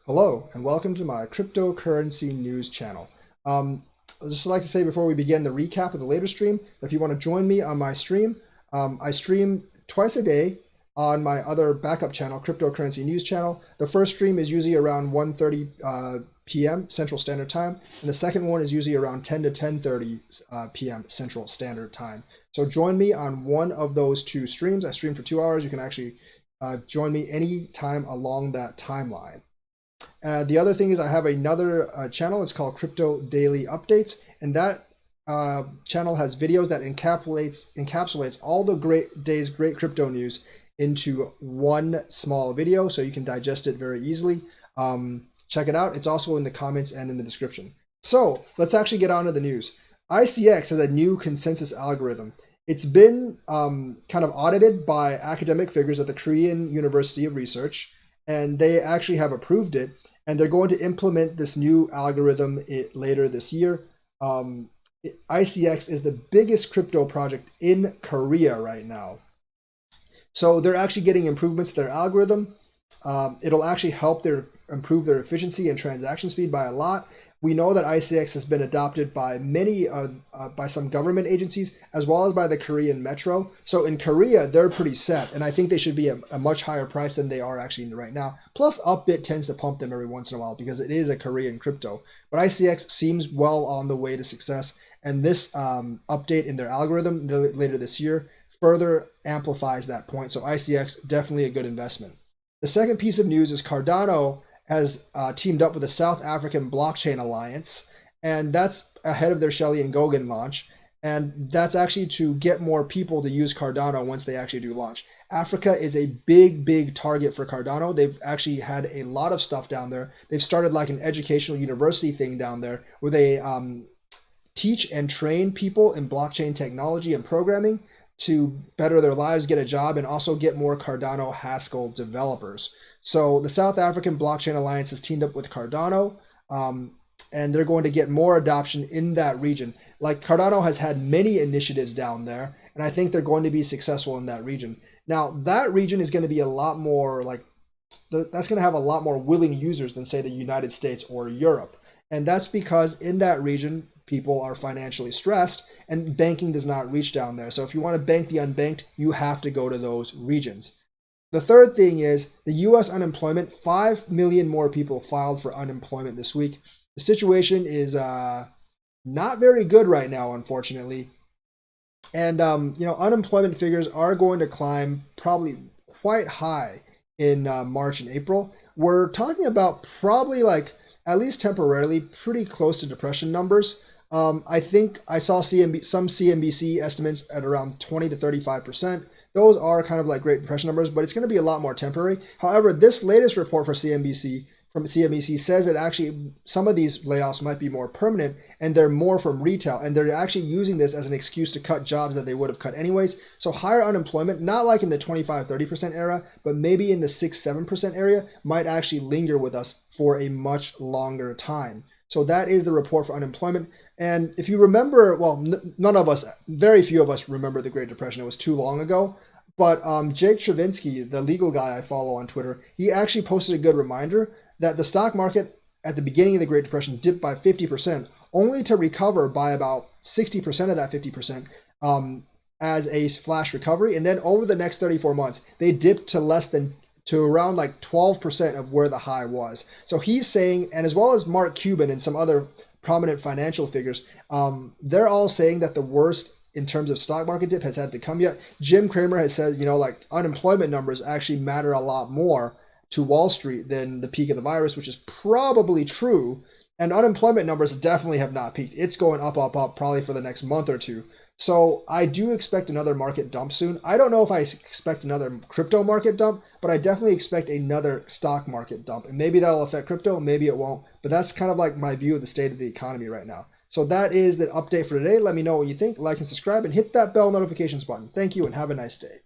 Hello, and welcome to my cryptocurrency news channel. I'd just like to say before we begin the recap of the later stream, if you want to join me on my stream, I stream twice a day on my other backup channel, Cryptocurrency News Channel. The first stream is usually around 1:30 p.m. Central Standard Time, and the second one is usually around 10 to 10:30 p.m. Central Standard Time. So join me on one of those two streams. I stream for 2 hours. You can actually join me anytime along that timeline. The other thing is I have another channel. It's called Crypto Daily Updates, and that channel has videos that encapsulates all the great crypto news into one small video, so you can digest it very easily. Check it out. It's also in the comments and in the description. So let's actually get on to the news. ICX has a new consensus algorithm. It's been kind of audited by academic figures at the Korean University of Research, and they actually have approved it, and they're going to implement this new algorithm later this year. ICX is the biggest crypto project in Korea right now. So they're actually getting improvements to their algorithm. It'll actually help improve their efficiency and transaction speed by a lot. We know that ICX has been adopted by by some government agencies as well as by the Korean Metro. So in Korea, they're pretty set, and I think they should be a much higher price than they are actually right now. Plus, Upbit tends to pump them every once in a while because it is a Korean crypto. But ICX seems well on the way to success, and this update in their algorithm later this year further amplifies that point. So ICX, definitely a good investment. The second piece of news is Cardano has teamed up with the South African Blockchain Alliance, and that's ahead of their Shelley and Gogan launch. And that's actually to get more people to use Cardano once they actually do launch. Africa is a big target for Cardano. They've actually had a lot of stuff down there. They've started like an educational university thing down there where they teach and train people in blockchain technology and programming to better their lives, get a job, and also get more Cardano Haskell developers. So the South African Blockchain Alliance has teamed up with Cardano, and they're going to get more adoption in that region. Like Cardano has had many initiatives down there, and I think they're going to be successful in that region. Now, that region is going to be a lot more that's going to have a lot more willing users than, say, the United States or Europe. And that's because in that region, people are financially stressed, and banking does not reach down there. So if you want to bank the unbanked, you have to go to those regions. The third thing is the US unemployment. 5 million more people filed for unemployment this week. The situation is not very good right now, unfortunately. And unemployment figures are going to climb probably quite high in March and April. We're talking about probably at least temporarily pretty close to depression numbers. I think I saw some CNBC estimates at around 20 to 35%. Those are kind of like Great Depression numbers, but it's going to be a lot more temporary. However, this latest report from CNBC says that actually some of these layoffs might be more permanent, and they're more from retail, and they're actually using this as an excuse to cut jobs that they would have cut anyways. So higher unemployment, not like in the 25-30% era, but maybe in the 6-7% area, might actually linger with us for a much longer time. So that is the report for unemployment. And if you remember, well, very few of us remember the Great Depression. It was too long ago. But Jake Chervinsky, the legal guy I follow on Twitter, he actually posted a good reminder that the stock market at the beginning of the Great Depression dipped by 50%, only to recover by about 60% of that 50% as a flash recovery. And then over the next 34 months, they dipped to around 12% of where the high was. So he's saying, and as well as Mark Cuban and some other prominent financial figures, they're all saying that the worst in terms of stock market dip has had to come yet. Jim Cramer has said, unemployment numbers actually matter a lot more to Wall Street than the peak of the virus, which is probably true. And unemployment numbers definitely have not peaked. It's going up, probably for the next month or two. So I do expect another market dump soon. I don't know if I expect another crypto market dump, but I definitely expect another stock market dump. And maybe that'll affect crypto, maybe it won't. But that's kind of like my view of the state of the economy right now. So that is the update for today. Let me know what you think. Like and subscribe and hit that bell notifications button. Thank you and have a nice day.